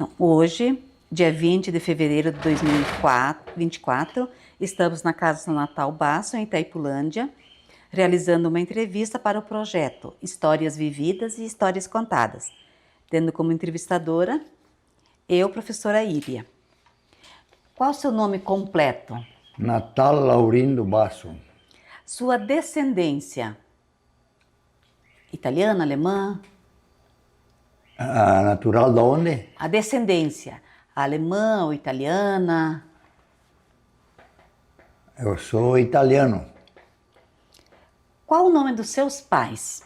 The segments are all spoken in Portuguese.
Então, hoje, dia 20 de fevereiro de 2024, estamos na Casa São Natal Basso, em Itaipulândia, realizando uma entrevista para o projeto Histórias Vividas e Histórias Contadas, tendo como entrevistadora eu, professora Íria. Qual o seu nome completo? Natal Laurindo Basso. Sua descendência? Italiana, alemã? Natural de onde? A descendência, alemã ou italiana? Eu sou italiano. Qual o nome dos seus pais?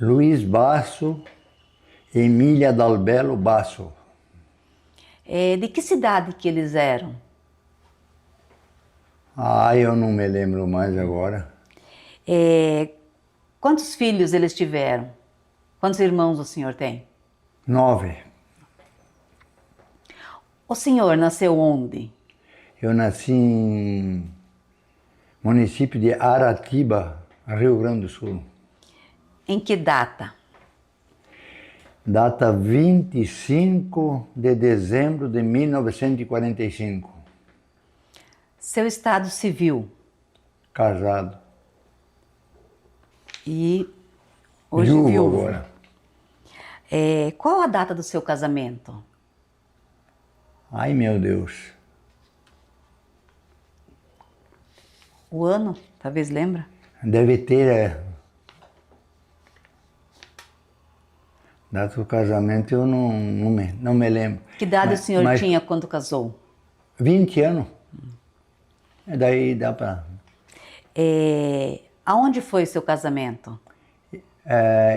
Luiz Basso, Emília Dalbello Basso. De que cidade que eles eram? Eu não me lembro mais agora. Quantos filhos eles tiveram? Quantos irmãos o senhor tem? 9. O senhor nasceu onde? Eu nasci em município de Aratiba, Rio Grande do Sul. Em que data? Data 25 de dezembro de 1945. Seu estado civil? Casado. E hoje Viúvo viúvo. agora. Qual a data do seu casamento? Ai, meu Deus. O ano? Talvez lembra? Deve ter... Data do casamento eu não me lembro. Que idade Mas- o senhor mas tinha quando casou? 20 anos. E daí dá para... Aonde foi seu casamento?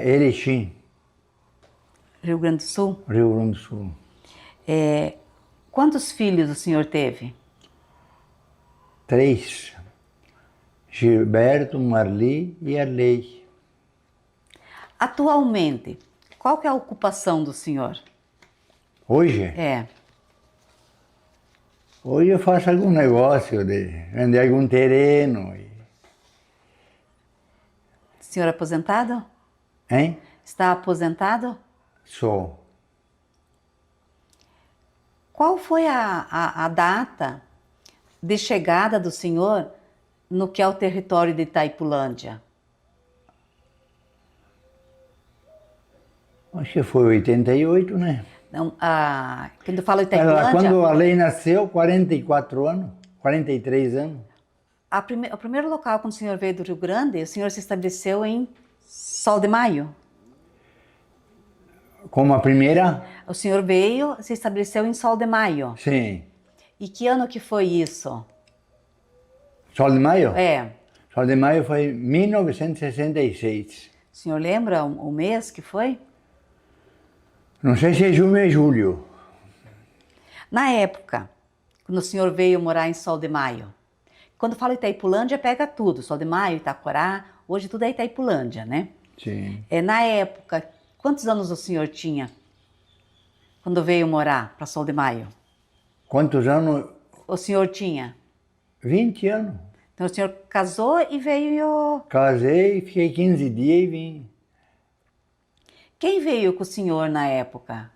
Erechim, Rio Grande do Sul? Rio Grande do Sul. Quantos filhos o senhor teve? 3. Gilberto, Marli e Arley. Atualmente, qual que é a ocupação do senhor? Hoje? Hoje eu faço algum negócio de vender algum terreno. Senhor aposentado? Hein? Está aposentado? Sou. Qual foi a data de chegada do senhor no que é o território de Itaipulândia? Acho que foi 88, né? Não, quando eu falo Itaipulândia, Quando a Arley nasceu, 44 anos, 43 anos. o primeiro local quando o senhor veio do Rio Grande, o senhor se estabeleceu em Sol de Maio. Como a primeira? O senhor veio, se estabeleceu em Sol de Maio. Sim. E que ano que foi isso? Sol de Maio? É. Sol de Maio foi 1966. O senhor lembra o mês que foi? Não sei se é junho ou julho. Na época, quando o senhor veio morar em Sol de Maio. Quando fala Itaipulândia, pega tudo. Sol de Maio, Itacorá, hoje tudo é Itaipulândia, né? Sim. Na época, quantos anos o senhor tinha quando veio morar para Sol de Maio? Quantos anos? O senhor tinha? 20 anos. Então o senhor casou e veio... Casei, fiquei 15 dias e vim. Quem veio com o senhor na época?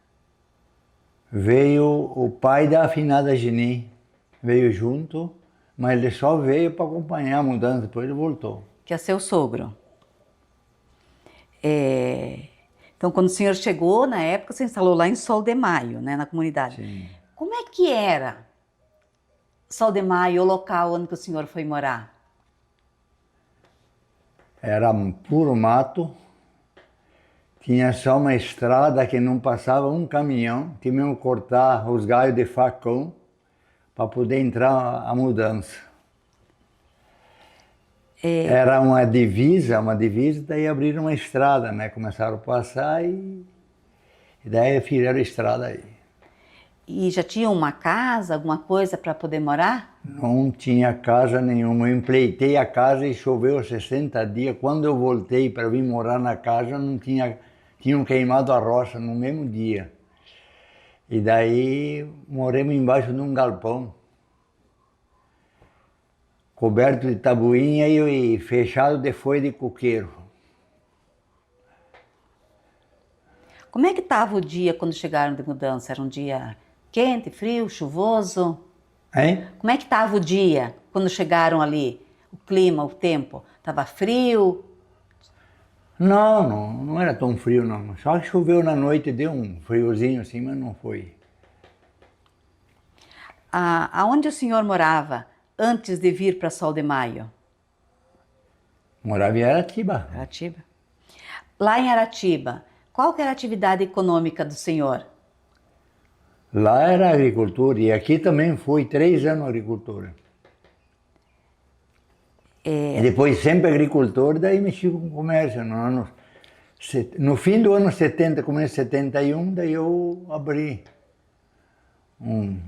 Veio o pai da afinada Geni. Veio junto, mas ele só veio para acompanhar a mudança, depois ele voltou. Que é seu sogro. Então, quando o senhor chegou, na época, você instalou lá em Sol de Maio, né, na comunidade. Sim. Como é que era Sol de Maio, o local onde o senhor foi morar? Era puro mato. Tinha só uma estrada que não passava um caminhão. Tínhamos que cortar os galhos de facão para poder entrar a mudança. Era uma divisa, daí abriram uma estrada, né? Começaram a passar e daí fizeram a estrada aí. E já tinha uma casa, alguma coisa para poder morar? Não tinha casa nenhuma. Eu empleitei a casa e choveu 60 dias. Quando eu voltei para vir morar na casa, não tinha... Tinham queimado a roça no mesmo dia. E daí moramos embaixo de um galpão, coberto de tabuinha e fechado de folha de coqueiro. Como é que estava o dia quando chegaram de mudança? Era um dia quente, frio, chuvoso? Hein? Como é que estava o dia quando chegaram ali? O clima, o tempo? Estava frio? Não era tão frio não. Só que choveu na noite, deu um friozinho assim, mas não foi. Aonde o senhor morava antes de vir para Sol de Maio? Morava em Aratiba. Aratiba. Lá em Aratiba, qual que era a atividade econômica do senhor? Lá era agricultor e aqui também fui 3 anos agricultor. E depois sempre agricultor, daí mexi com comércio. No fim do ano 70, começo de 71, daí eu abri um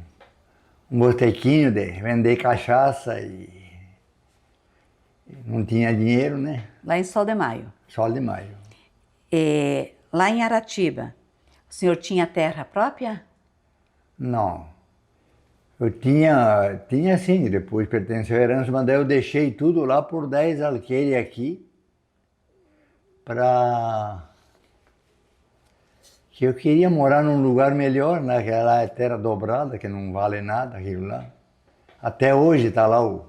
botequinho de vender cachaça e não tinha dinheiro, né? Lá em Sol de Maio. Sol de Maio. Lá em Aratiba, o senhor tinha terra própria? Não. Eu tinha sim, depois pertenceu à herança, mas daí eu deixei tudo lá por 10 alqueires aqui, que eu queria morar num lugar melhor, naquela terra dobrada, que não vale nada aquilo lá. Até hoje está lá o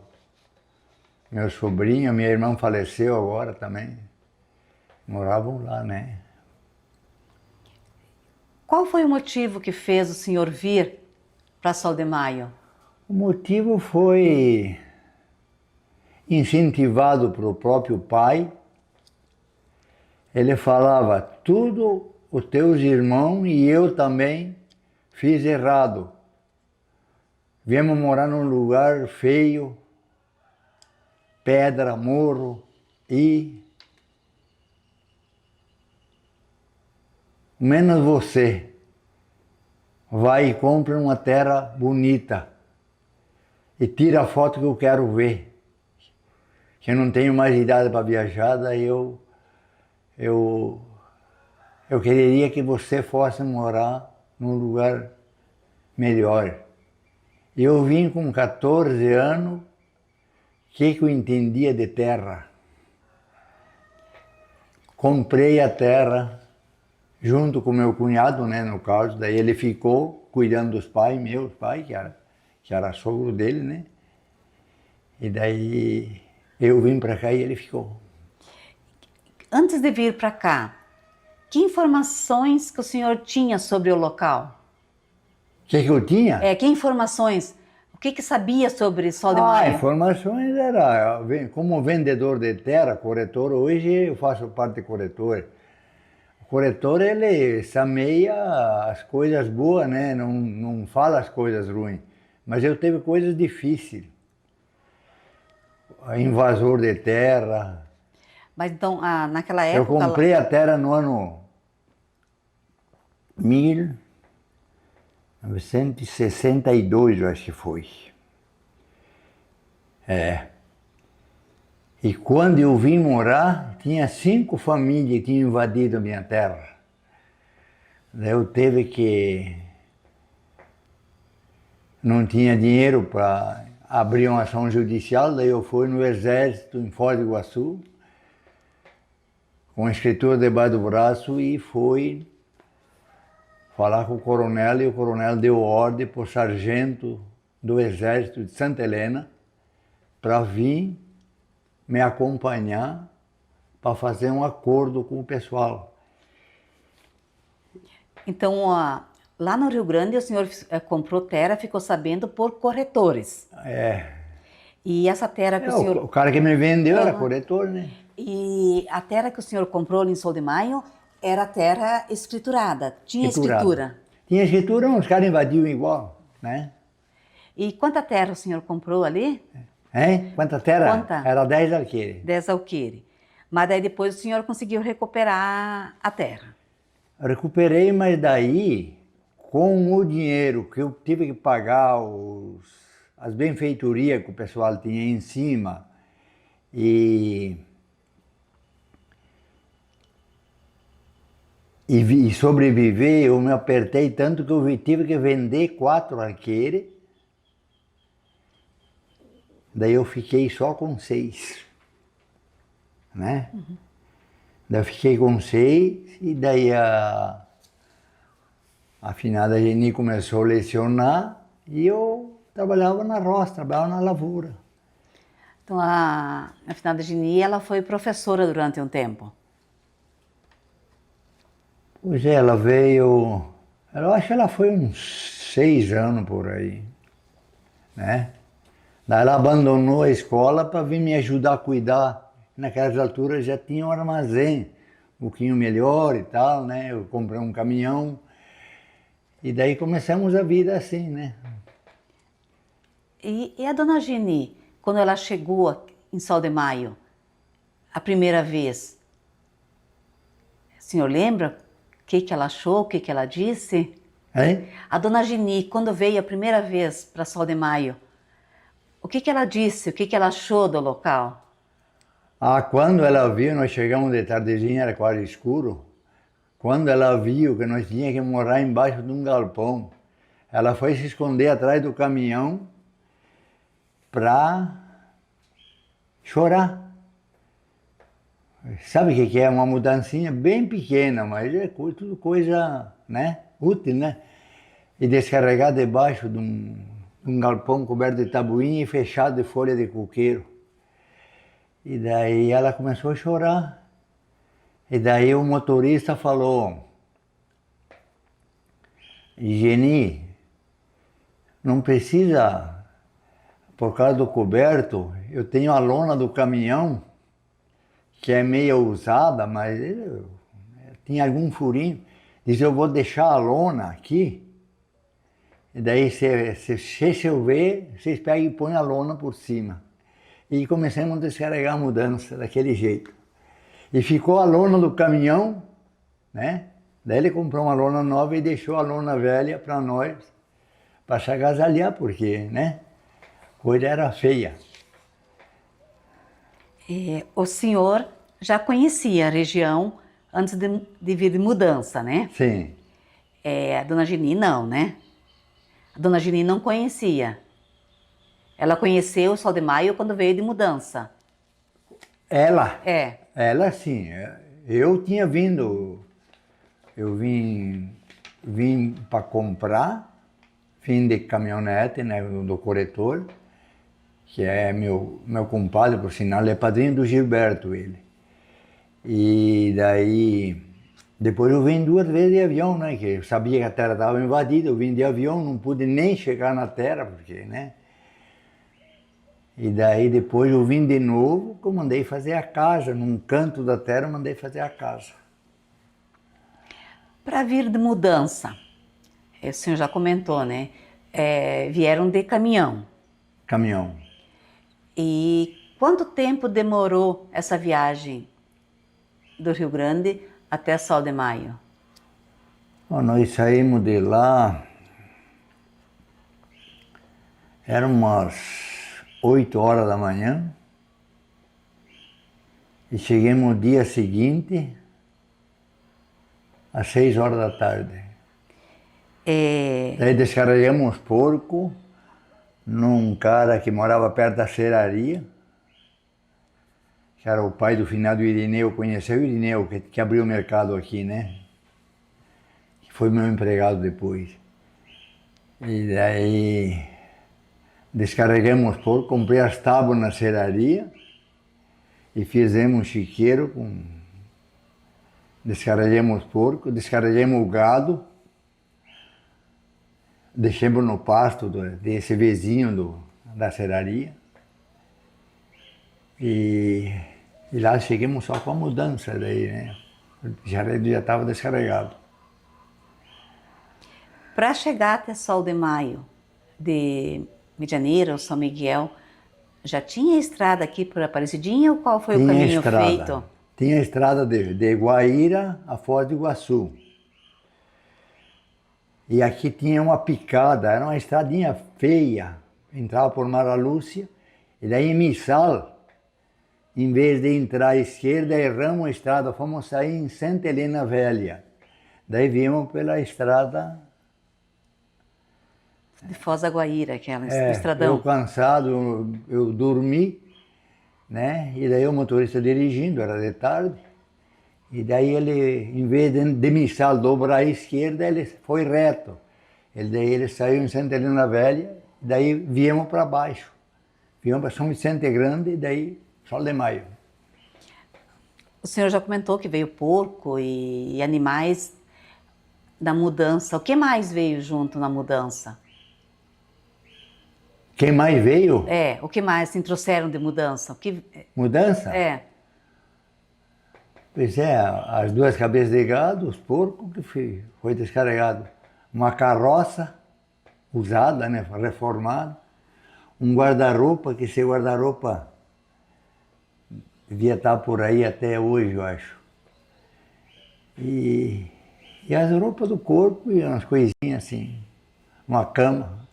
meu sobrinho, minha irmã faleceu agora também. Moravam lá, né? Qual foi o motivo que fez o senhor vir para Sol de Maio? O motivo foi incentivado pelo próprio pai. Ele falava, tudo os teus irmãos e eu também fiz errado. Viemos morar num lugar feio, pedra, morro, e menos você. Vai e compra uma terra bonita e tira a foto que eu quero ver. Que eu não tenho mais idade para viajar, daí eu queria que você fosse morar num lugar melhor. Eu vim com 14 anos, o que eu entendia de terra? Comprei a terra junto com meu cunhado, né, no caso, daí ele ficou cuidando dos pais, meus pais, que era sogro dele, né? E daí eu vim para cá e ele ficou. Antes de vir para cá, que informações que o senhor tinha sobre o local? O que eu tinha? Que informações? O que sabia sobre Sol de Maio? Informações era, como vendedor de terra, corretor, hoje eu faço parte de corretor. O corretor, ele semeia as coisas boas, né? Não fala as coisas ruins. Mas eu tive coisas difíceis. Invasor de terra. Mas então, naquela época... Eu comprei a terra no ano 1962, eu acho que foi. E quando eu vim morar, tinha 5 famílias que tinham invadido a minha terra. Daí eu teve que... Não tinha dinheiro para abrir uma ação judicial, daí eu fui no Exército, em Foz do Iguaçu, com a escritura debaixo do braço e fui falar com o coronel, e o coronel deu ordem para o sargento do Exército de Santa Helena para vir me acompanhar para fazer um acordo com o pessoal. Então, lá no Rio Grande, o senhor comprou terra, ficou sabendo, por corretores. E essa terra que o senhor... O cara que me vendeu era corretor, né? E a terra que o senhor comprou ali em Sol de Maio era terra escriturada, tinha escritura? Tinha escritura, os caras invadiam igual, né? E quanta terra o senhor comprou ali? Quanta terra? Quanta? Era 10 alqueires. 10 alqueires. Mas daí depois o senhor conseguiu recuperar a terra? Recuperei, mas daí, com o dinheiro que eu tive que pagar as benfeitorias que o pessoal tinha em cima e sobreviver, eu me apertei tanto que eu tive que vender 4 alqueires. Daí eu fiquei só com 6, né? Daí eu fiquei com 6 e daí A finada Geni começou a lecionar e eu trabalhava na roça, trabalhava na lavoura. Então, a finada Geni, ela foi professora durante um tempo. Pois é, ela veio, eu acho que ela foi uns 6 anos por aí, né? Daí ela abandonou a escola para vir me ajudar a cuidar. Naquelas alturas já tinha um armazém, um pouquinho melhor e tal, né? Eu comprei um caminhão e daí começamos a vida assim, né? E a dona Geni, quando ela chegou em Sol de Maio, a primeira vez, o senhor lembra o que ela achou, o que ela disse? Hein? A dona Geni, quando veio a primeira vez para Sol de Maio, o que ela disse, o que ela achou do local? Ah, quando ela viu, nós chegamos de tardezinha, era quase escuro. Quando ela viu que nós tínhamos que morar embaixo de um galpão, ela foi se esconder atrás do caminhão para chorar. Sabe o que é? Uma mudancinha bem pequena, mas é tudo coisa, né, útil, né? E descarregar debaixo de um galpão coberto de tabuinha e fechado de folha de coqueiro. E daí ela começou a chorar. E daí o motorista falou: Geni, não precisa, por causa do coberto, eu tenho a lona do caminhão, que é meio usada, mas tinha algum furinho. Diz, eu vou deixar a lona aqui, e daí se chover, vocês pegam e põem a lona por cima. E começamos a descarregar a mudança daquele jeito. E ficou a lona do caminhão, né? Daí ele comprou uma lona nova e deixou a lona velha para nós, para se agasalhar, porque, né? A coisa era feia. O senhor já conhecia a região antes de vir de mudança, né? Sim. A dona Geni não, né? A dona Geni não conhecia. Ela conheceu o Sol de Maio quando veio de mudança. Ela? É. Ela sim. Eu tinha vindo, eu vim para comprar, vim de caminhonete, né, do corretor, que é meu compadre, por sinal, ele é padrinho do Gilberto, ele. E daí, depois eu vim 2 vezes de avião, né, que eu sabia que a terra estava invadida, eu vim de avião, não pude nem chegar na terra, porque, né. E daí depois eu vim de novo, que eu mandei fazer a casa, num canto da terra eu mandei fazer a casa. Para vir de mudança, o senhor já comentou, né? Vieram de caminhão. Caminhão. E quanto tempo demorou essa viagem do Rio Grande até Sol de Maio? Bom, nós saímos de lá, eram umas 8 horas da manhã, e chegamos no dia seguinte, às 6 horas da tarde. Daí descarregamos porco num cara que morava perto da serraria, que era o pai do finado Irineu, conheceu o Irineu, que abriu o mercado aqui, né? Que foi meu empregado depois. E daí descarregamos porco, comprei as tábuas na serraria e fizemos um chiqueiro com... Descarregamos porco, descarregamos o gado, deixamos no pasto desse vizinho da serraria e lá chegamos só com a mudança daí, né? Já estava descarregado. Para chegar até Sol de Maio, de Medianeira ou São Miguel, já tinha estrada aqui por Aparecidinha ou qual foi o caminho feito? Tinha a estrada de Guaíra a Foz do Iguaçu. E aqui tinha uma picada, era uma estradinha feia. Entrava por Mara Lúcia, e daí em Missal, em vez de entrar à esquerda, erramos a estrada, fomos sair em Santa Helena Velha. Daí viemos pela estrada... De Foz da Guaíra, aquela É, estradão. eu cansado, eu dormi, né? E daí o motorista dirigindo, era de tarde, E daí ele, em vez de Missal dobrar à esquerda, ele foi reto. Daí ele saiu em Santa Helena Velha, e daí viemos para baixo. Viemos para São Vicente Grande, e daí Sol de Maio. O senhor já comentou que veio porco e animais da mudança. O que mais veio junto na mudança? Quem mais veio? O que mais se trouxeram de mudança? Mudança? Pois é, as 2 cabeças de gado, os porcos, que foi descarregado. Uma carroça usada, né, reformada. Um guarda-roupa, que esse guarda-roupa devia estar por aí até hoje, eu acho. E as roupas do corpo e umas coisinhas assim, uma cama.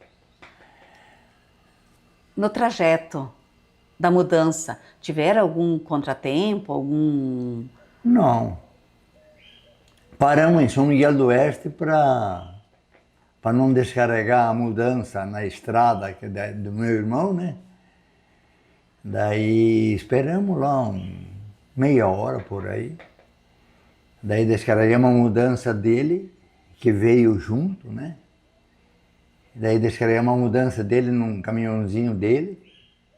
No trajeto da mudança, tiveram algum contratempo, Não. Paramos em São Miguel do Oeste para não descarregar a mudança na estrada do meu irmão, né? Daí esperamos lá meia hora por aí. Daí descarregamos a mudança dele, que veio junto, né? Daí descarregamos a mudança dele num caminhãozinho dele,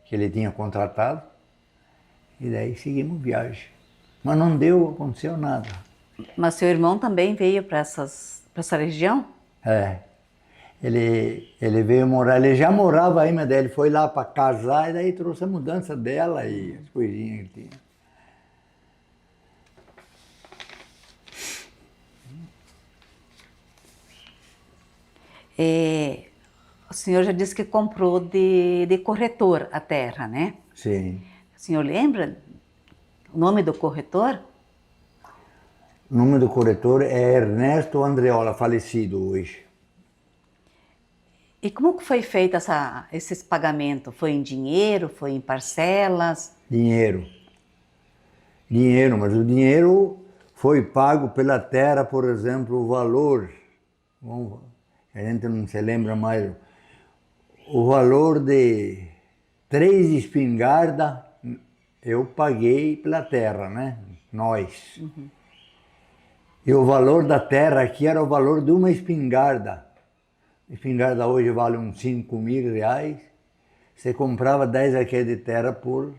que ele tinha contratado. E daí seguimos viagem. Mas não aconteceu nada. Mas seu irmão também veio para essa região? Ele veio morar, ele já morava aí, mas daí ele foi lá para casar e daí trouxe a mudança dela e as coisinhas que tinha. O senhor já disse que comprou de corretor a terra, né? Sim. O senhor lembra o nome do corretor? O nome do corretor é Ernesto Andreola, falecido hoje. E como que foi feito esse pagamento? Foi em dinheiro? Foi em parcelas? Dinheiro. Dinheiro, mas o dinheiro foi pago pela terra, por exemplo, o valor, a gente não se lembra mais, o valor de 3 espingardas eu paguei pela terra, né? Nós. Uhum. E o valor da terra aqui era o valor de uma espingarda. A espingarda hoje vale uns 5.000 reais. Você comprava 10 arqueires de terra por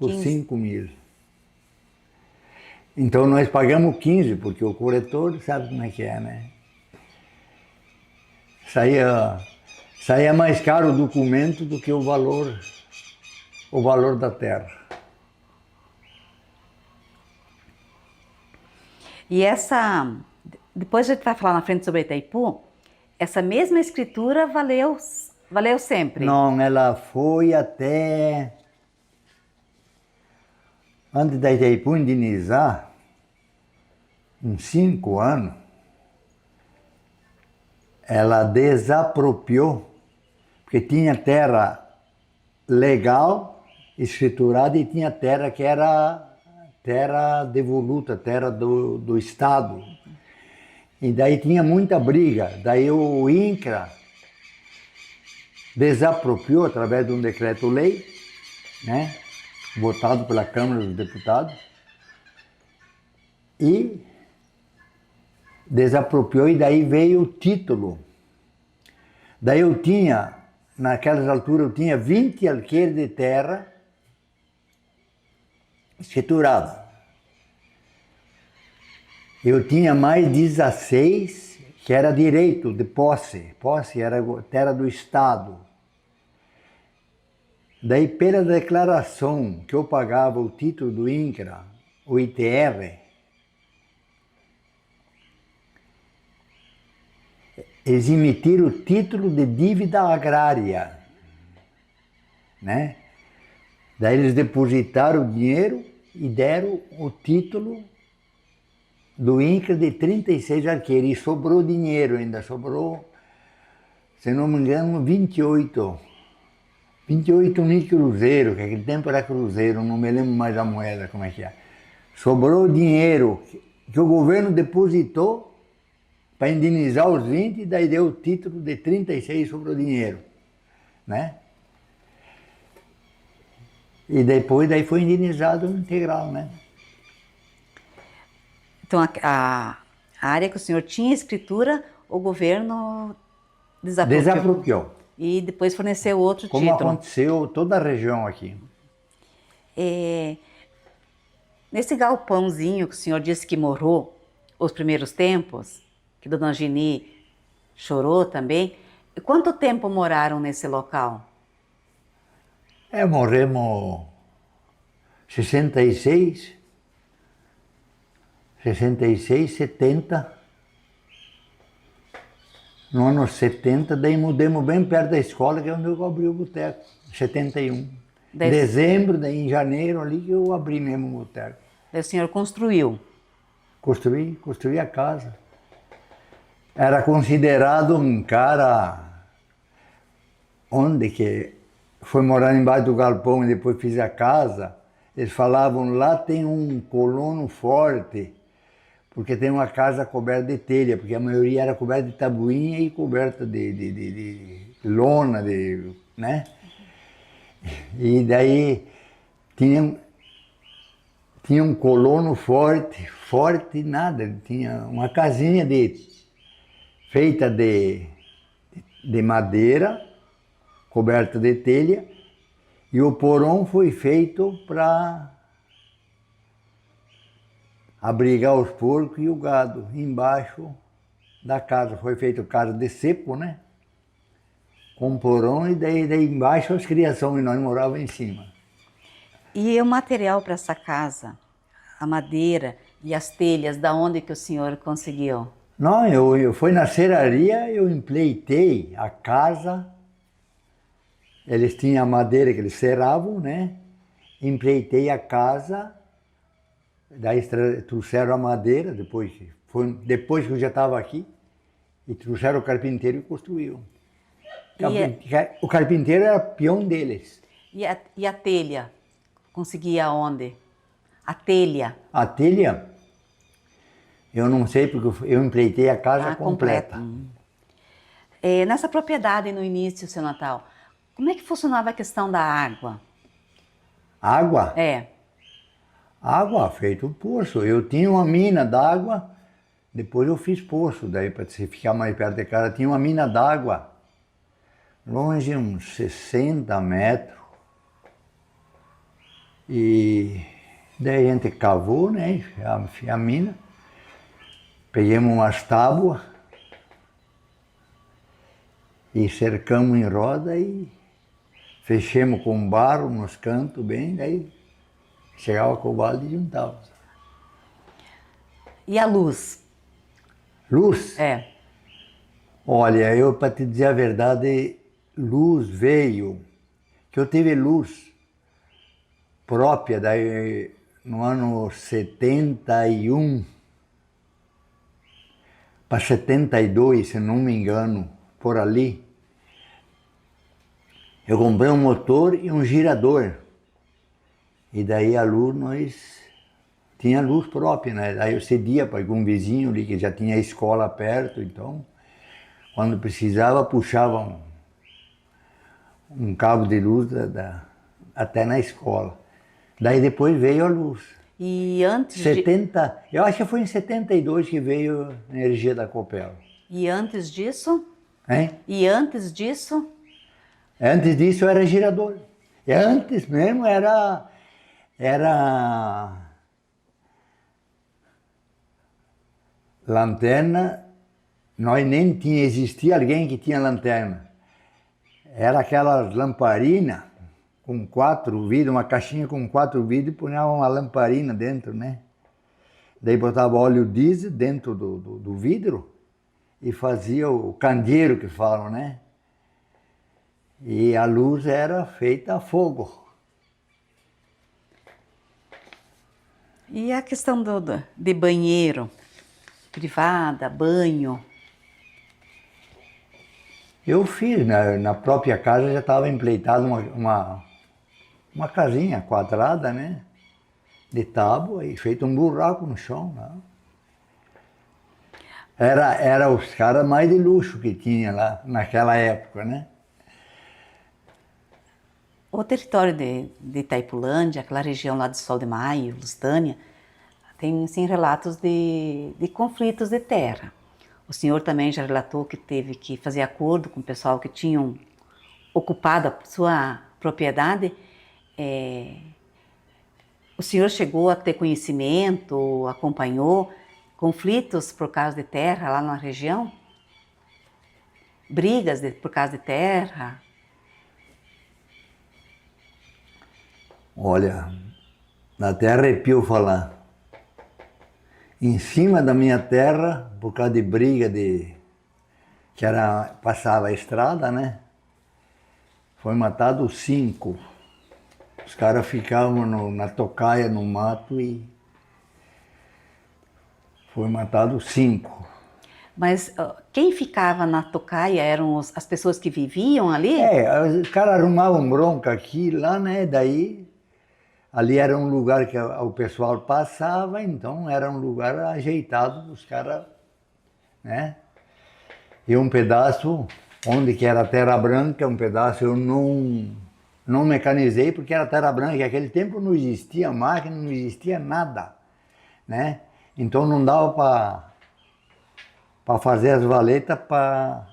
5.000. Então nós pagamos 15, porque o corretor sabe como é que é, né? Saía mais caro o documento do que o valor da terra. E depois a gente vai falar na frente sobre Itaipu, essa mesma escritura valeu sempre? Não, ela foi até... Antes da Itaipu indenizar, uns 5 anos, ela desapropriou, porque tinha terra legal, escriturada, e tinha terra que era terra devoluta, terra do Estado. E daí tinha muita briga. Daí o INCRA desapropriou através de um decreto-lei, né, votado pela Câmara dos Deputados, e desapropriou, e daí veio o título. Daí eu tinha, naquelas alturas, eu tinha 20 alqueires de terra escriturado. Eu tinha mais 16 que era direito de posse. Posse era terra do Estado. Daí, pela declaração que eu pagava o título do INCRA, o ITR, eles emitiram o título de dívida agrária, né? Daí eles depositaram o dinheiro e deram o título do INCRA de 36 arqueiros. E sobrou dinheiro ainda, sobrou, se não me engano, 28 mil cruzeiros, que naquele tempo era cruzeiro, não me lembro mais a moeda, como é que é. Sobrou dinheiro que o governo depositou para indenizar os 20, e daí deu o título de 36 sobre o dinheiro, né? E depois daí foi indenizado integral, né? Então, a área que o senhor tinha escritura, o governo desapropriou. Desapropriou. E depois forneceu outro Como título. aconteceu toda a região aqui. Nesse galpãozinho que o senhor disse que morou os primeiros tempos, que Dona Geni chorou também, e quanto tempo moraram nesse local? Morremos 66, 70. No ano 70, daí mudamos bem perto da escola, que é onde eu abri o boteco, 71. Dezembro, daí em janeiro ali que eu abri mesmo o boteco. Daí o senhor construiu? Construí a casa. Era considerado um cara onde que foi morar embaixo do galpão e depois fiz a casa. Eles falavam, lá tem um colono forte, porque tem uma casa coberta de telha, porque a maioria era coberta de tabuinha e coberta de lona, né? E daí tinha um colono forte nada, ele tinha uma casinha feita de madeira, coberta de telha, e o porão foi feito para abrigar os porcos e o gado. Embaixo da casa foi feito casa de cepo, né? Com porão, e daí embaixo as criações, e nós morávamos em cima. E o material para essa casa, a madeira e as telhas, da onde que o senhor conseguiu? Não, eu fui na serraria, eu empleitei a casa. Eles tinham a madeira que eles serravam, né? Empleitei a casa, daí trouxeram a madeira, depois que eu já estava aqui, e trouxeram o carpinteiro e construiu. O carpinteiro era peão deles. E a telha? Conseguia onde? A telha? A telha, eu não sei, porque eu empleitei a casa completa. Nessa propriedade, no início, seu Natal, como é que funcionava a questão da água? Água? Água, feito poço. Eu tinha uma mina d'água, depois eu fiz poço, daí para se ficar mais perto de casa, tinha uma mina d'água, longe uns 60 metros. E daí a gente cavou, né, a mina, pegamos umas tábuas e cercamos em roda e fechamos com barro nos cantos bem, daí chegava com o balde e juntava. E a luz? Luz? Olha, eu para te dizer a verdade, luz veio, que eu tive luz própria daí no ano 71 para 72, se não me engano, por ali. Eu comprei um motor e um girador. E daí a luz, tinha luz própria, né? Daí eu cedia para algum vizinho ali que já tinha escola perto, então, quando precisava, puxava um cabo de luz até na escola. Daí depois veio a luz. E antes 70, eu acho que foi em 72 que veio a energia da Copel. E antes disso? Hein? E antes disso? Antes disso era girador. E antes mesmo era lanterna, nós nem existia alguém que tinha lanterna. Era aquelas lamparinas com 4 vidros, uma caixinha com 4 vidros e punha uma lamparina dentro, né? Daí botava óleo diesel dentro do vidro e fazia o candeeiro que falam, né? E a luz era feita a fogo. E a questão de banheiro, privada, banho? Eu fiz, na própria casa já estava empleitada uma casinha quadrada, né? De tábua e feito um buraco no chão. Né? Era os caras mais de luxo que tinha lá naquela época, né? O território de Itaipulândia, aquela região lá de Sol de Maio, Lustânia, Tem sim relatos de conflitos de terra. O senhor também já relatou que teve que fazer acordo com o pessoal que tinham ocupado a sua propriedade. O senhor chegou a ter conhecimento, acompanhou conflitos por causa de terra lá na região? Brigas por causa de terra? Olha, até arrepio falar. Em cima da minha terra, por causa de briga que passava a estrada, né? Foi matado 5. Os caras ficavam na tocaia, no mato e foi matado 5. Mas quem ficava na tocaia eram as pessoas que viviam ali? Os caras arrumavam bronca aqui, lá, né? Daí, ali era um lugar que o pessoal passava, então era um lugar ajeitado dos caras, né? E um pedaço, onde que era terra branca, um pedaço eu não mecanizei, porque era terra branca, e naquele tempo não existia máquina, não existia nada, né? Então não dava para fazer as valetas para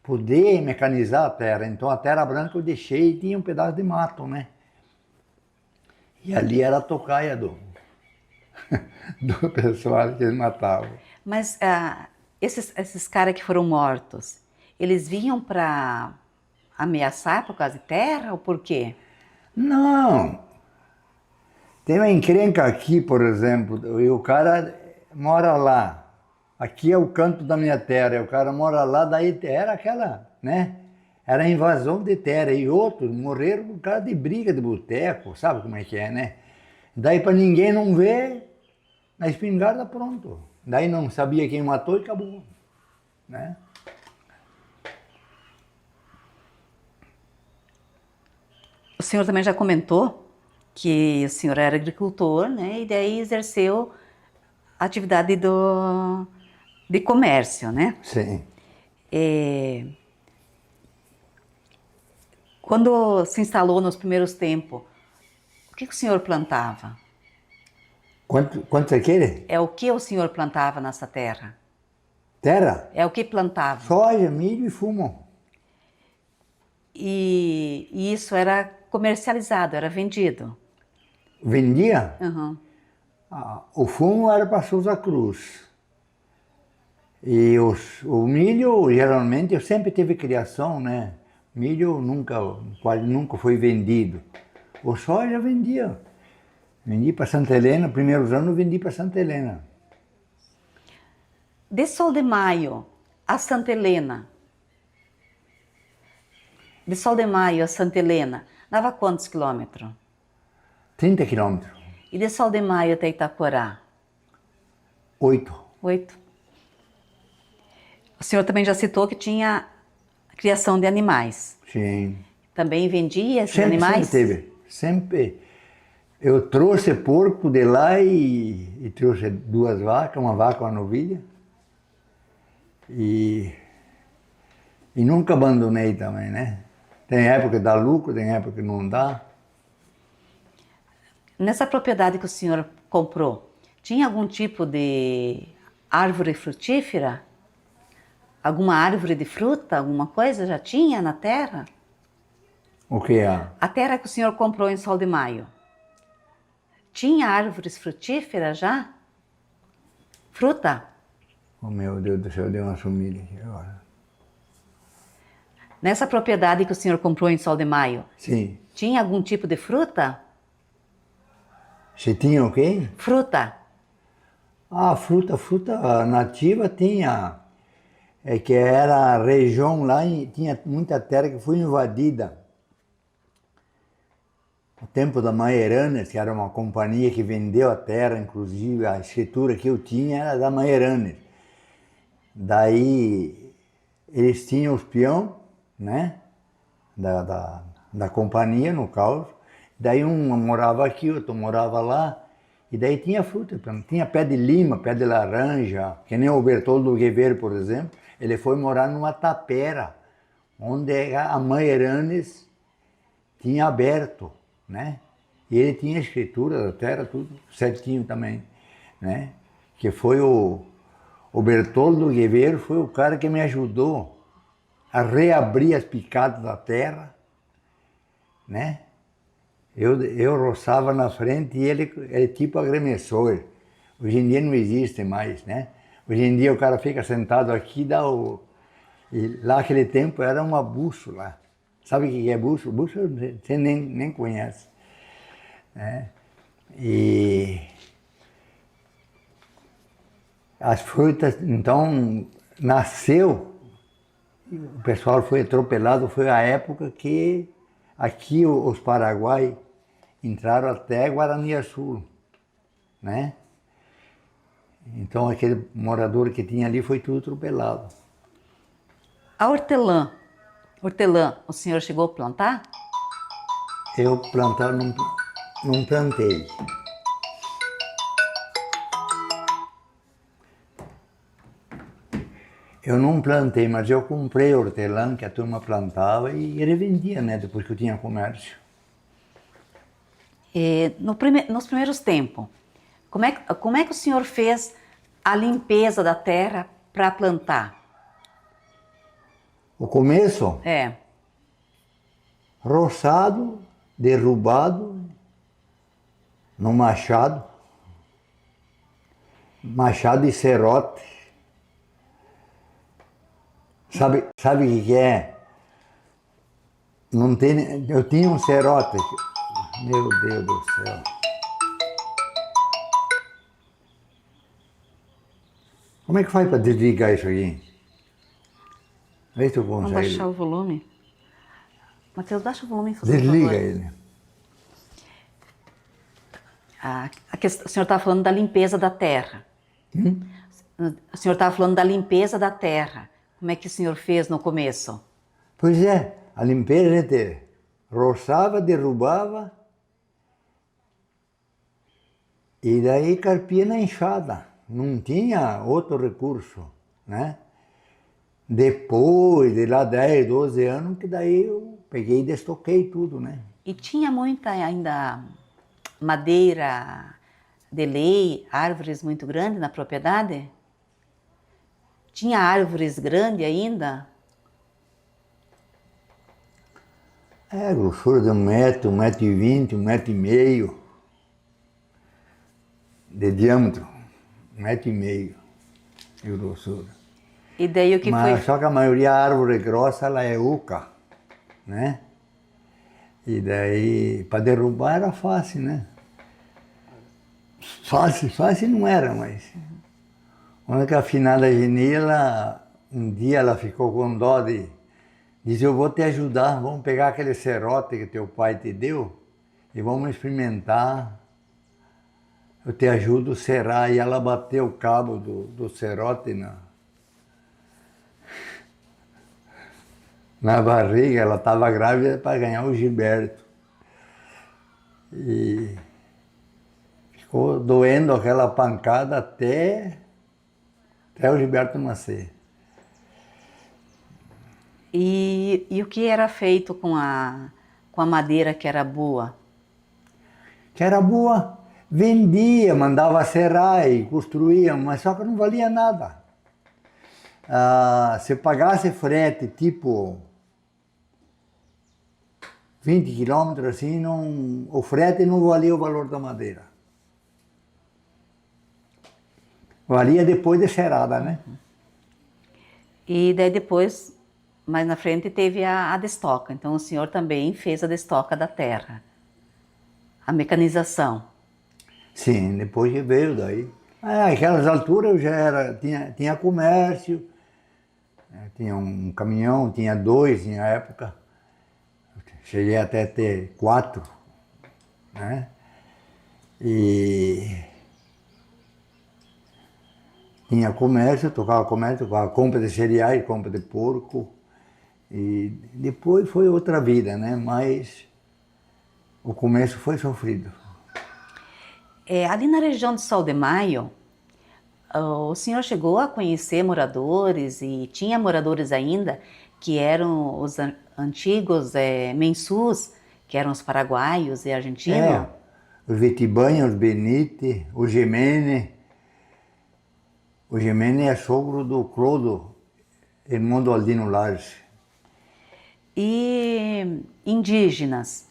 poder mecanizar a terra. Então a terra branca eu deixei e tinha um pedaço de mato, né? E ali era a tocaia do pessoal que eles matavam. Mas esses caras que foram mortos, eles vinham para ameaçar por causa de terra ou por quê? Não! Tem uma encrenca aqui, por exemplo, e o cara mora lá. Aqui é o canto da minha terra, e o cara mora lá, daí era aquela, né? Era invasão de terra, e outros morreram por causa de briga de boteco, sabe como é que é, né? Daí para ninguém não ver, na espingarda pronto. Daí não sabia quem matou e acabou, né? O senhor também já comentou que o senhor era agricultor, né? E daí exerceu a atividade de comércio, né? Sim. Quando se instalou nos primeiros tempos, o que o senhor plantava? Quanto você quer? É o que o senhor plantava nessa terra? Terra? É o que plantava? Soja, milho e fumo. E isso era comercializado, era vendido? Vendia? Uhum. O fumo era para Souza Cruz. E o milho, geralmente, eu sempre tive criação, né? Milho quase nunca foi vendido. O soja vendia. Vendi para Santa Helena, primeiros anos eu vendi para Santa Helena. De Sol de Maio a Santa Helena, de Sol de Maio a Santa Helena, dava quantos quilômetros? 30 quilômetros. E de Sol de Maio até Itaporá? 8. 8. O senhor também já citou que tinha criação de animais. Sim. Também vendia esses Sempre, animais? sempre teve. Sempre. Eu trouxe porco de lá e trouxe 2 vacas, uma vaca e uma novilha. E nunca abandonei também, né? Tem época que dá lucro, tem época que não dá. Nessa propriedade que o senhor comprou, tinha algum tipo de árvore frutífera? Alguma árvore de fruta, alguma coisa já tinha na terra? O que é? A terra que o senhor comprou em Sol de Maio, tinha árvores frutíferas já? Fruta? Oh, meu Deus do céu, deu uma sumida aqui agora. Nessa propriedade que o senhor comprou em Sol de Maio, Sim. tinha algum tipo de fruta? Você tinha o quê? Fruta? Fruta nativa tinha. É que era a região lá, tinha muita terra que foi invadida. No tempo da Maeranes, que era uma companhia que vendeu a terra, inclusive a escritura que eu tinha era da Maeranes. Daí eles tinham os peão, né, da companhia, no caso. Daí um morava aqui, outro morava lá. E daí tinha fruta, tinha pé de lima, pé de laranja, que nem o Bertoldo Guevara, por exemplo. Ele foi morar numa tapera, onde a Maeranes tinha aberto, né? E ele tinha a escritura da terra, tudo certinho também. né? Que foi o Bertoldo Guevero, foi o cara que me ajudou a reabrir as picadas da terra, né? Eu roçava na frente e ele é tipo agremessor. Hoje em dia não existe mais, né? Hoje em dia o cara fica sentado aqui e dá o... E lá naquele tempo era uma bússola. Sabe o que é bússola? Bússola você nem conhece, né? E as frutas, então, nasceu, o pessoal foi atropelado, foi a época que aqui os Paraguai entraram até Guaraniaçu, né? Então aquele morador que tinha ali foi tudo atropelado. A hortelã, o senhor chegou a plantar? Eu plantar não plantei. Eu não plantei, mas eu comprei hortelã que a turma plantava e revendia, né? Depois que eu tinha comércio. E nos primeiros tempos, como é que o senhor fez a limpeza da terra para plantar? O começo, É. roçado, derrubado, no machado de serrote. Sabe o que é? Não tem, eu tinha um serrote, meu Deus do céu. Como é que faz para desligar isso aqui? Vê se tu Vamos consegue. baixar o volume. Matheus, baixa o volume, por Desliga favor. ele. O senhor estava falando da limpeza da terra. O senhor estava falando da limpeza da terra. Como é que o senhor fez no começo? Pois é, a limpeza a gente roçava, derrubava e daí carpia na enxada. Não tinha outro recurso, né? Depois de lá 10, 12 anos, que daí eu peguei e destoquei tudo, né? E tinha muita ainda madeira de lei, árvores muito grandes na propriedade? Tinha árvores grandes ainda? É, a grossura de 1 metro e 20, 1,5 m de diâmetro, 1,5 m de grossura. E daí o que Mas foi? só que a maioria da árvore grossa, ela é oca, né? E daí, para derrubar era fácil, né? Fácil não era, mas... Quando que a finada Genila, um dia ela ficou com dó de... Diz, eu vou te ajudar, vamos pegar aquele serrote que teu pai te deu e vamos experimentar. Eu te ajudo a serrar. E ela bateu o cabo do serrote na barriga, ela estava grávida para ganhar o Gilberto. E ficou doendo aquela pancada até o Gilberto nascer. E o que era feito com a madeira que era boa? Que era boa, vendia, mandava serrar e construía, mas só que não valia nada. Se pagasse frete, tipo 20 quilômetros, assim, não, o frete não valia o valor da madeira. Valia depois de serrada, né? E daí depois, mais na frente, teve a destoca. Então o senhor também fez a destoca da terra, a mecanização. Sim, depois que veio daí. Aquelas alturas eu já tinha comércio, tinha um caminhão, tinha 2 na época. Cheguei até a ter 4, né? E tinha comércio, tocava compra de cereais, compra de porco. E depois foi outra vida, né? Mas o começo foi sofrido. Ali na região de Sol de Maio, o senhor chegou a conhecer moradores e tinha moradores ainda que eram os antigos mensus, que eram os paraguaios e argentinos? Os Vitibanha, os Benite, os Gemene, O Gemene é sogro do Clodo, irmão do Aldino Lars. E indígenas,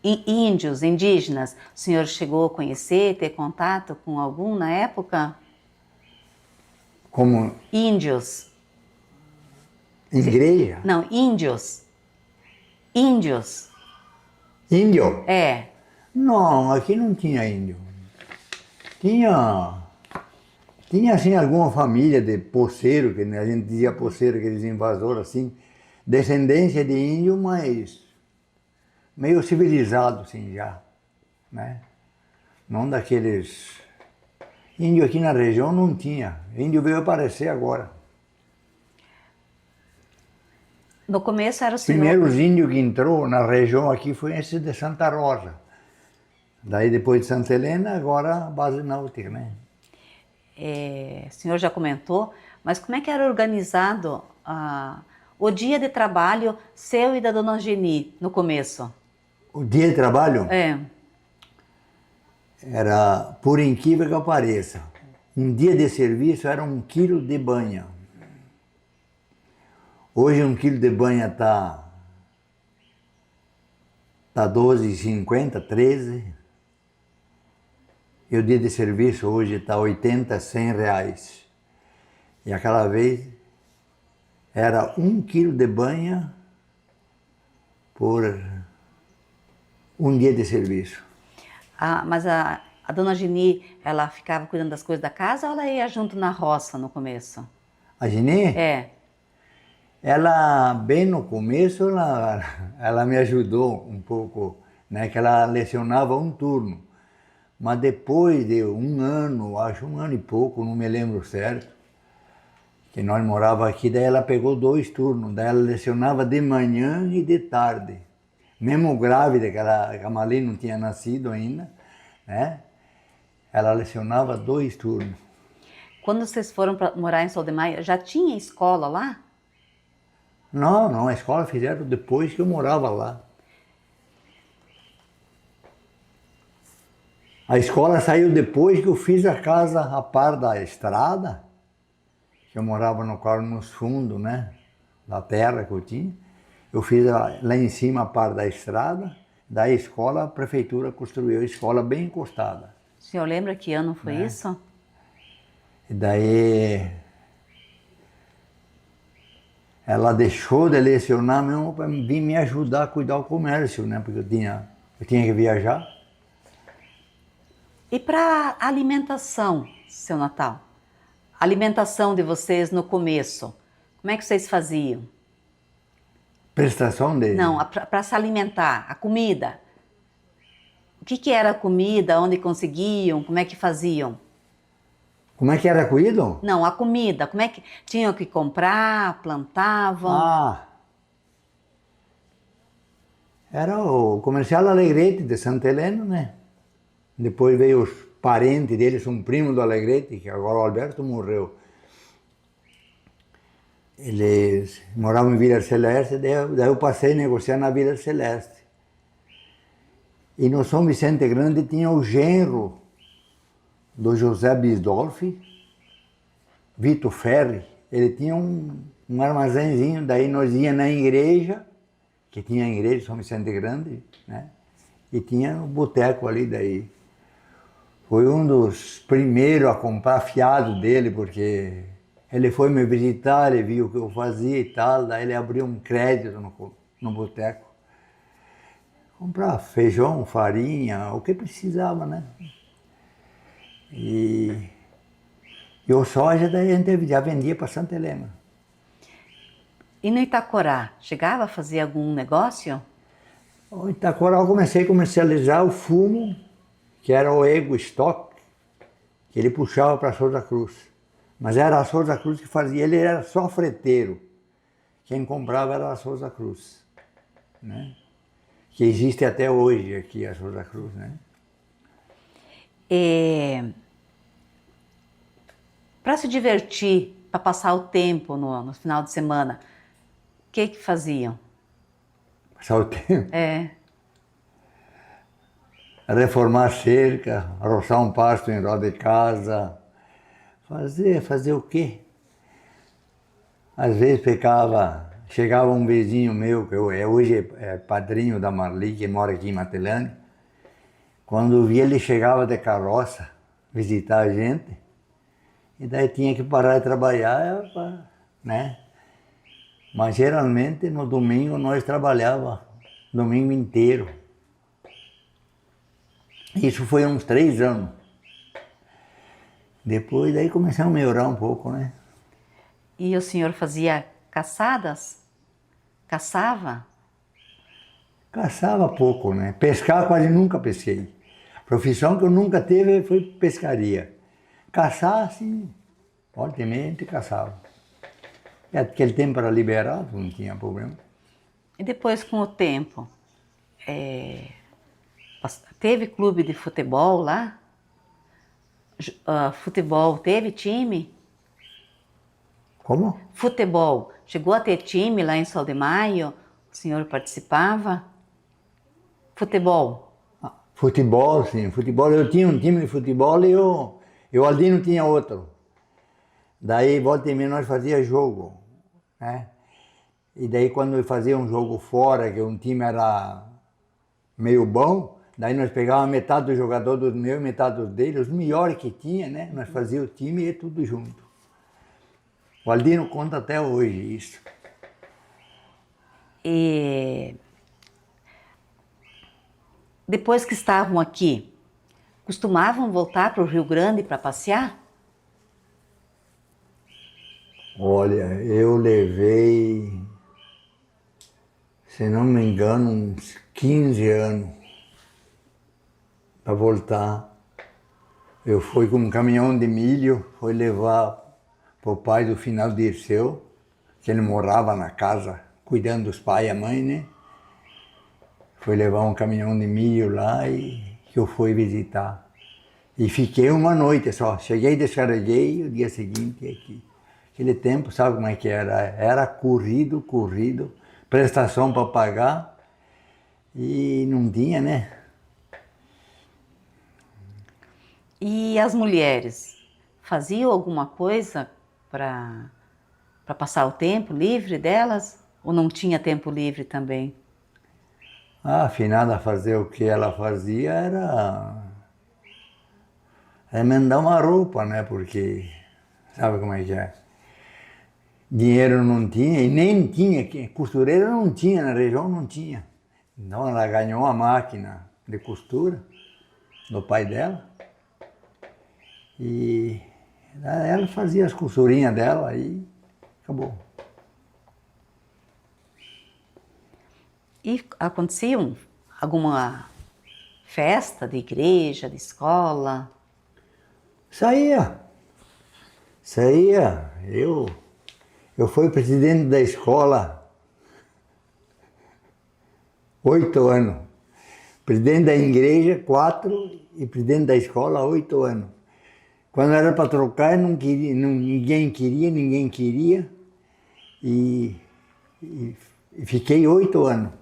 índios, indígenas, o senhor chegou a conhecer, ter contato com algum na época? Como Índios. igreja? Não, índios. Índios. Índio? É. Não, aqui não tinha índio. Tinha assim alguma família de poceiro, que a gente dizia poceiro, aqueles invasores assim, descendência de índio, mas meio civilizado assim já, né? Não daqueles... Índio aqui na região não tinha, índio veio aparecer agora. No começo era o senhor... Primeiro os índios que entrou na região aqui foi esse de Santa Rosa. Daí depois de Santa Helena, agora a base náutica, né? O senhor já comentou, mas como é que era organizado o dia de trabalho seu e da dona Geni no começo? O dia de trabalho É. era, por incrível que pareça, um dia de serviço era 1 quilo de banha. Hoje 1 quilo de banha tá 12,50, 13. E o dia de serviço hoje está 80, 100 reais. E aquela vez era 1 quilo de banha por um dia de serviço. Mas a dona Geni, ela ficava cuidando das coisas da casa ou ela ia junto na roça no começo? A Geni, É. ela bem no começo, ela me ajudou um pouco, né, que ela lecionava um turno. Mas depois de 1 ano, acho 1 ano e pouco, não me lembro certo, que nós morávamos aqui, daí ela pegou 2 turnos, daí ela lecionava de manhã e de tarde. Mesmo grávida, que a Mali não tinha nascido ainda, né? Ela lecionava 2 turnos. Quando vocês foram para morar em Sol de Maia, já tinha escola lá? Não, a escola fizeram depois que eu morava lá. A escola saiu depois que eu fiz a casa a par da estrada, que eu morava no qual nos fundos, né, da terra que eu tinha. Eu fiz lá em cima a par da estrada, da escola, a prefeitura construiu a escola bem encostada. O senhor lembra que ano foi isso? E daí ela deixou de lecionar mesmo para vir me ajudar a cuidar do comércio, né, porque eu tinha que viajar. E para alimentação, seu Natal? A alimentação de vocês no começo, como é que vocês faziam? Prestação de... Não, para se alimentar, a comida. O que era a comida, onde conseguiam, como é que faziam? Como é que era cuido? Não, a comida, como é que tinham que comprar, plantavam? Era o comercial Alegrete de Santa Helena, né? Depois veio os parentes deles, um primo do Alegrete, que agora o Alberto morreu. Eles moravam em Vila Celeste, daí eu passei a negociar na Vila Celeste. E no São Vicente Grande tinha o genro do José Bisdolfi, Vitor Ferri. Ele tinha um armazenzinho, daí nós íamos na igreja, que tinha a igreja de São Vicente Grande, né? E tinha um boteco ali daí. Foi um dos primeiros a comprar fiado dele, porque ele foi me visitar, ele viu o que eu fazia e tal, daí ele abriu um crédito no boteco. Comprar feijão, farinha, o que precisava, né? E o soja daí a gente já vendia para Santa Helena. E no Itacorá, chegava a fazer algum negócio? No Itacorá eu comecei a comercializar o fumo, que era o Ego Stock, que ele puxava para Souza Cruz. Mas era a Souza Cruz que fazia, ele era só freteiro. Quem comprava era a Souza Cruz, né? Que existe até hoje aqui a Souza Cruz, né? Para se divertir, para passar o tempo no final de semana, o que faziam? Passar o tempo? É. Reformar cerca, roçar um pasto em roda de casa, Fazer o quê? Às vezes chegava um vizinho meu, que hoje é padrinho da Marli, que mora aqui em Matelândia. Quando via, ele chegava de carroça visitar a gente, e daí tinha que parar de trabalhar, né? Mas geralmente no domingo nós trabalhava domingo inteiro. Isso foi uns 3 anos. Depois daí começamos a melhorar um pouco, né? E o senhor fazia caçadas? Caçava? Caçava pouco, né? Pescar quase nunca pesquei. Profissão que eu nunca teve foi pescaria. Caçar, assim, fortemente caçava. E aquele tempo era liberado, não tinha problema. E depois, com o tempo, teve clube de futebol lá? Futebol, teve time? Como? Futebol, chegou a ter time lá em Sol de Maio? O senhor participava? Futebol? Futebol, sim. Futebol, eu tinha um time de futebol e o Aldino tinha outro. Daí, volta e meia, nós fazia jogo, né? E daí, quando eu fazia um jogo fora, que um time era meio bom, daí nós pegávamos metade do jogador dos meus e metade dos dele, os melhores que tinha, né? Nós fazíamos o time e tudo junto. O Aldino conta até hoje isso. E depois que estavam aqui, costumavam voltar para o Rio Grande para passear? Olha, eu levei, se não me engano, uns 15 anos para voltar. Eu fui com um caminhão de milho, fui levar para o pai do Finado Dirceu, que ele morava na casa, cuidando dos pais e a mãe, né? Fui levar um caminhão de milho lá e que eu fui visitar. E fiquei uma noite só. Cheguei, descarreguei, o dia seguinte aqui. Aquele tempo, sabe como é que era? Era corrido, prestação para pagar e não tinha, né? E as mulheres faziam alguma coisa para passar o tempo livre delas? Ou não tinha tempo livre também? A finada fazer o que ela fazia era emendar uma roupa, né? Porque sabe como é que é? Dinheiro não tinha e nem tinha, costureira não tinha, na região não tinha. Então ela ganhou a máquina de costura do pai dela e ela fazia as costurinhas dela e acabou. E acontecia alguma festa de igreja, de escola? Saía. Eu fui presidente da escola 8 anos. Presidente da igreja 4 e presidente da escola 8 anos. Quando era para trocar, não queria, ninguém queria. E fiquei 8 anos.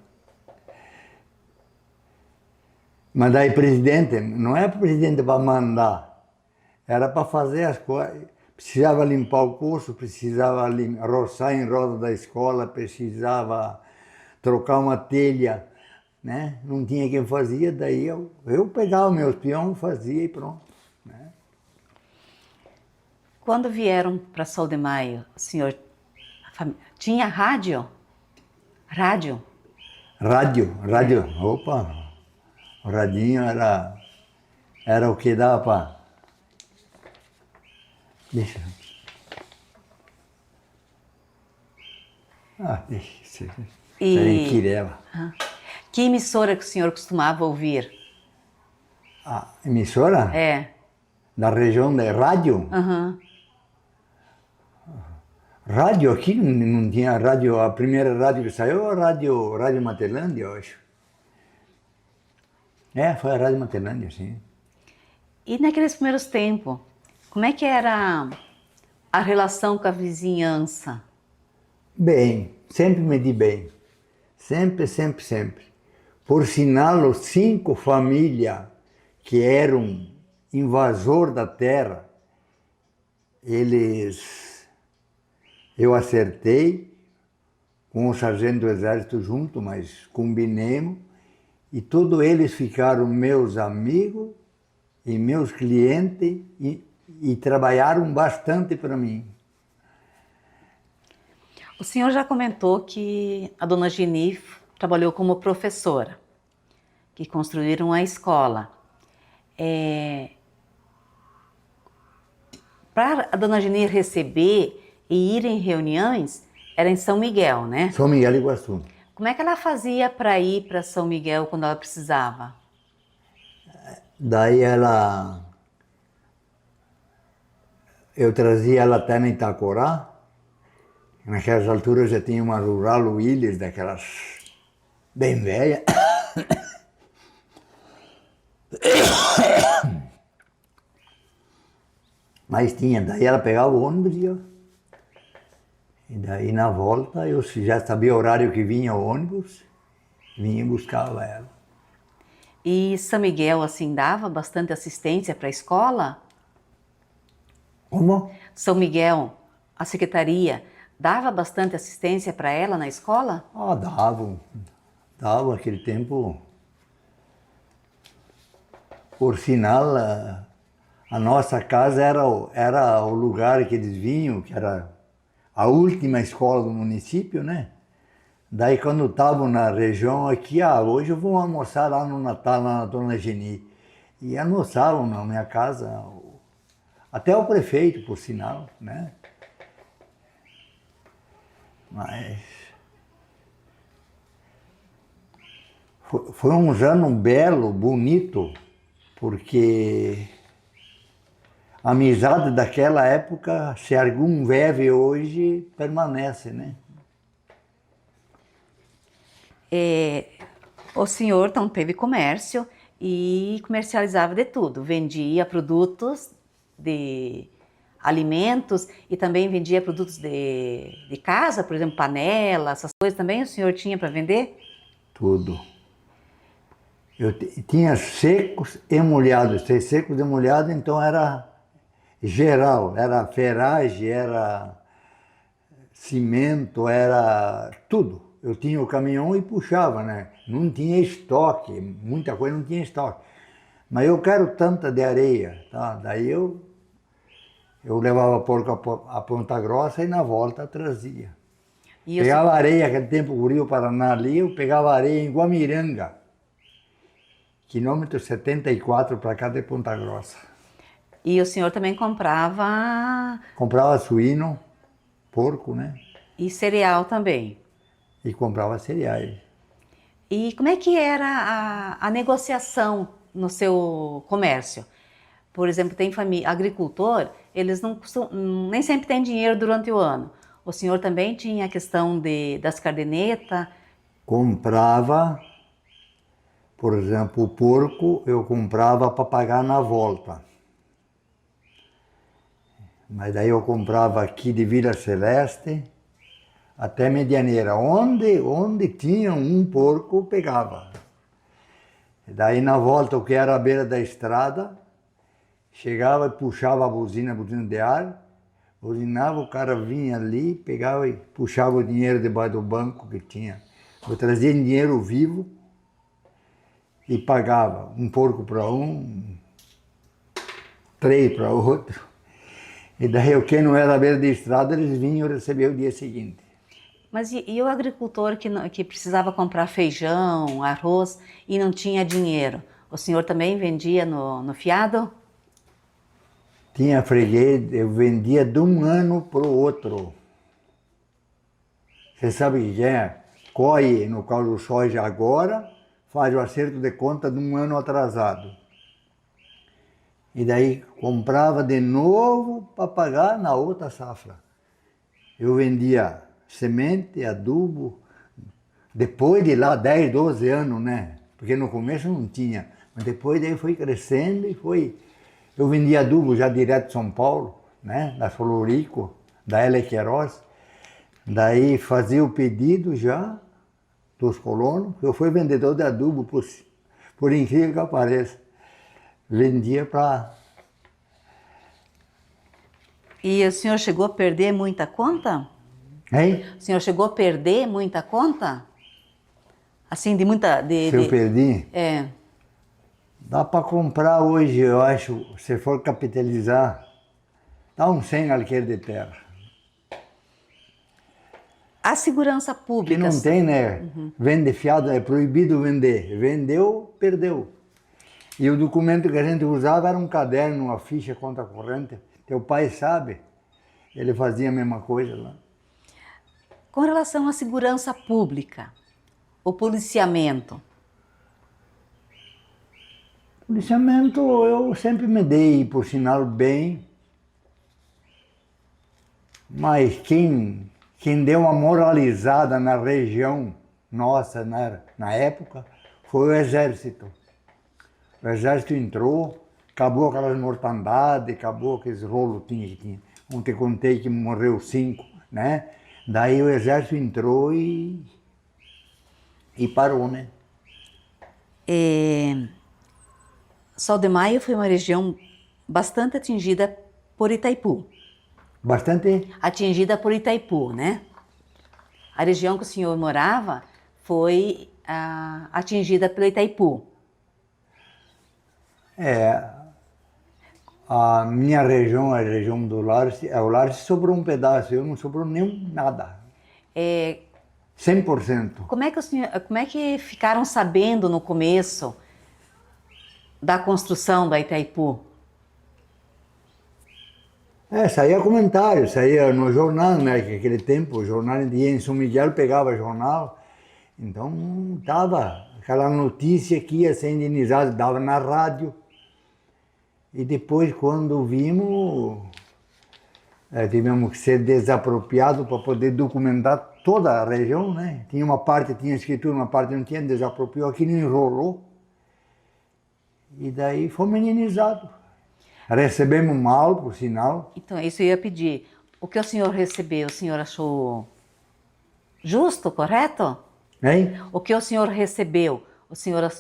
Mas daí presidente, não é presidente para mandar, era para fazer as coisas. Precisava limpar o curso, precisava roçar em roda da escola, precisava trocar uma telha, né? Não tinha quem fazia, daí eu pegava meus peões, fazia e pronto. Né? Quando vieram para Sol de Maio, o senhor tinha rádio? Rádio? Rádio, opa, o radinho era o que dava para... Deixa. Deixa. E Quirela. que emissora que o senhor costumava ouvir? A emissora? É. Da região de rádio? Uhum. Rádio aqui não tinha rádio, a primeira rádio que saiu, a rádio Matelândia, eu acho. Foi a Rádio Matelândia, sim. E naqueles primeiros tempos, como é que era a relação com a vizinhança? Bem, sempre me di bem. Sempre. Por sinal, 5 famílias que eram invasor da terra eu acertei com o sargento do exército junto, mas combinemos, e todos eles ficaram meus amigos e meus clientes e trabalharam bastante para mim. O senhor já comentou que a dona Geni trabalhou como professora, que construíram a escola. Para a dona Geni receber e ir em reuniões, era em São Miguel, né? São Miguel do Iguaçu. Como é que ela fazia para ir para São Miguel quando ela precisava? Daí eu trazia ela até na Itacorá. Naquelas alturas já tinha uma Rural Willis, daquelas bem velha. Mas tinha, daí ela pegava o ônibus e daí na volta eu já sabia o horário que vinha o ônibus, vinha e buscava ela. E São Miguel, assim, dava bastante assistência para a escola? Como? São Miguel, a secretaria, dava bastante assistência para ela na escola? Ah, dava aquele tempo. Por sinal, a nossa casa era o lugar que eles vinham, que era a última escola do município, né? Daí quando estavam na região aqui, hoje eu vou almoçar lá no Natal, lá na Dona Geni. E almoçavam na minha casa, até o prefeito, por sinal, né? Mas foi um ano belo, bonito, porque a amizade daquela época, se algum vive hoje, permanece, né? O senhor então teve comércio e comercializava de tudo, vendia produtos de alimentos e também vendia produtos de casa, por exemplo, panela, essas coisas também o senhor tinha para vender? Tudo. Eu tinha secos e molhados, secos e molhados, então era geral, era ferragem, era cimento, era tudo. Eu tinha o caminhão e puxava, né? Não tinha estoque, muita coisa não tinha estoque. Mas eu quero tanta de areia, tá? Daí eu levava porco a Ponta Grossa e na volta trazia. Pegava areia, aquele tempo o Rio Paraná ali, eu pegava areia em Guamiranga, quilômetro 74 para cá de Ponta Grossa. E o senhor também comprava... Comprava suíno, porco, né? E cereal também. E comprava cereais. E como é que era a negociação no seu comércio? Por exemplo, tem agricultor, eles nem sempre têm dinheiro durante o ano. O senhor também tinha a questão das cadernetas? Comprava, por exemplo, o porco eu comprava para pagar na volta. Mas daí eu comprava aqui de Vila Celeste até Medianeira. Onde tinha um porco, pegava. E daí na volta, o que era à beira da estrada, chegava e puxava a buzina de ar, buzinava, o cara vinha ali, pegava e puxava o dinheiro debaixo do banco que tinha. Eu trazia dinheiro vivo e pagava um porco para um, 3 para outro. E daí quem não era à beira da estrada, eles vinham receber o dia seguinte. Mas e o agricultor que precisava comprar feijão, arroz e não tinha dinheiro? O senhor também vendia no fiado? Tinha freguês, eu vendia de um ano para o outro. Você sabe o que é? Colhe no caldo do soja agora, faz o acerto de conta de um ano atrasado. E daí comprava de novo para pagar na outra safra. Eu vendia semente, adubo, depois de lá 10, 12 anos, né? Porque no começo não tinha, mas depois daí foi crescendo e foi... Eu vendia adubo já direto de São Paulo, né? Da Solurico, da L. Queiroz. Daí fazia o pedido já dos colonos. Eu fui vendedor de adubo, por incrível que pareça. Vendia para... E o senhor chegou a perder muita conta? Hein? O senhor chegou a perder muita conta? Assim, de muita... Se eu perdi, É. dá para comprar hoje, eu acho, se for capitalizar, dá uns 100 alqueires de terra. A segurança Que pública... não tem, né? Vende fiado, é proibido vender. Vendeu, perdeu. E o documento que a gente usava era um caderno, uma ficha conta corrente. Teu pai sabe, ele fazia a mesma coisa lá. Com relação à segurança pública, o policiamento, Policiamento eu sempre me dei, por sinal, bem. Mas quem deu uma moralizada na região nossa, na época, foi o Exército. O Exército entrou, acabou aquelas mortandades, acabou aqueles rolos que tinha. Ontem contei que morreu 5, né? Daí o Exército entrou e parou, né? Sol de Maio foi uma região bastante atingida por Itaipu. Bastante. Atingida por Itaipu, né? A região que o senhor morava foi atingida pelo Itaipu. A minha região, a região do Larce, o Larce sobrou um pedaço, eu não sobrou nem nada. 100%. Como é que ficaram sabendo no começo da construção da Itaipu? Saía comentário, saía no jornal, né? Que naquele tempo o jornal ia em São Miguel, pegava jornal. Então dava aquela notícia que ia ser indenizado, dava na rádio. E depois, quando vimos, tivemos que ser desapropriados para poder documentar toda a região, né? Tinha uma parte, tinha escritura, uma parte não tinha, desapropriou, aquilo enrolou. E daí fomos indenizados. Recebemos mal, por sinal. Então, isso eu ia pedir. O que o senhor recebeu, o senhor achou justo, correto? Hein? O que o senhor recebeu, o senhor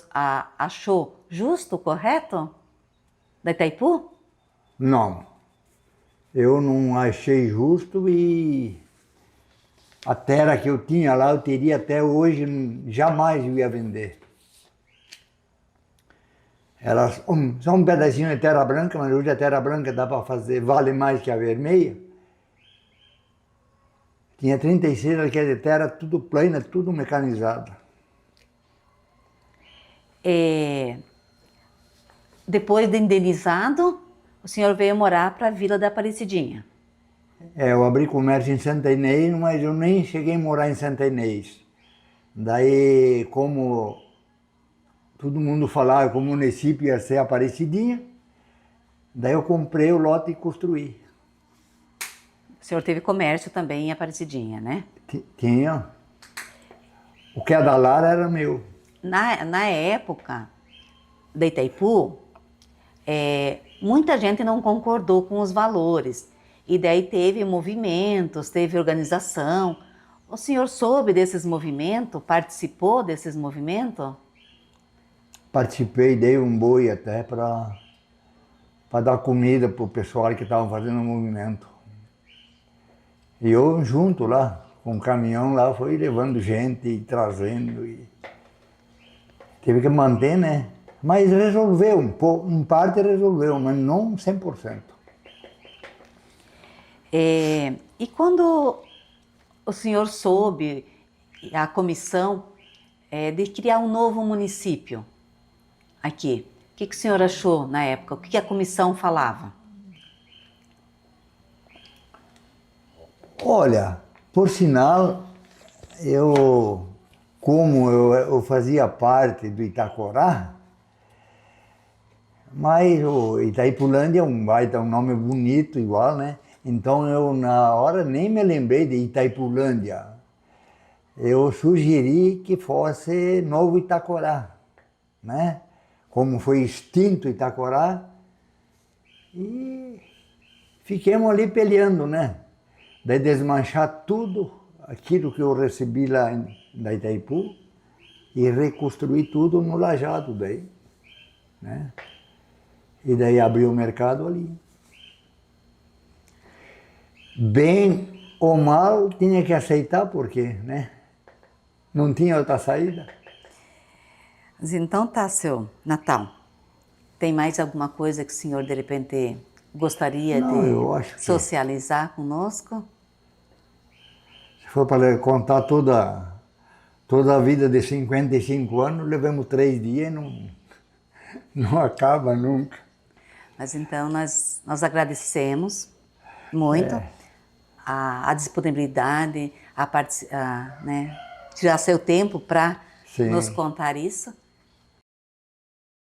achou justo, correto? Da Itaipu? Não. Eu não achei justo e a terra que eu tinha lá, eu teria até hoje, jamais eu ia vender. Era só um pedacinho de terra branca, mas hoje a terra branca dá para fazer, vale mais que a vermelha. Tinha 36 alqueires de terra, tudo plana, tudo mecanizado. Depois de indenizado, o senhor veio morar para a Vila da Aparecidinha. Eu abri comércio em Santa Inês, mas eu nem cheguei a morar em Santa Inês. Daí, como todo mundo falava que o município ia ser Aparecidinha, daí eu comprei o lote e construí. O senhor teve comércio também em Aparecidinha, né? Tinha. O que é da Lara era meu. Na época da Itaipu, muita gente não concordou com os valores. E daí teve movimentos, teve organização. O senhor soube desses movimentos? Participou desses movimentos? Participei, dei um boi até para dar comida para o pessoal que estava fazendo o movimento. E eu junto lá, com o caminhão lá, fui levando gente e trazendo. E teve que manter, né? Mas resolveu, em parte resolveu, mas não 100%. E quando o senhor soube, a comissão, de criar um novo município aqui, o que o senhor achou na época? O que a comissão falava? Olha, por sinal, como eu fazia parte do Itacorá, mas o Itaipulândia é um nome bonito igual, né? Então eu na hora nem me lembrei de Itaipulândia. Eu sugeri que fosse Novo Itacorá, né? Como foi extinto Itacorá, e fiquemos ali peleando, né? Daí desmanchar tudo aquilo que eu recebi lá da Itaipu e reconstruir tudo no Lajado daí, né? E daí abrir o mercado ali. bem ou mal, tinha que aceitar, porque, né? Não tinha outra saída. Mas então tá, seu Natal. Tem mais alguma coisa que o senhor, de repente, gostaria Não, de eu acho que socializar conosco? se for para contar toda a vida de 55 anos, levamos 3 dias e não acaba nunca. Mas então nós agradecemos muito a disponibilidade, né, tirar seu tempo para Sim. nos contar isso.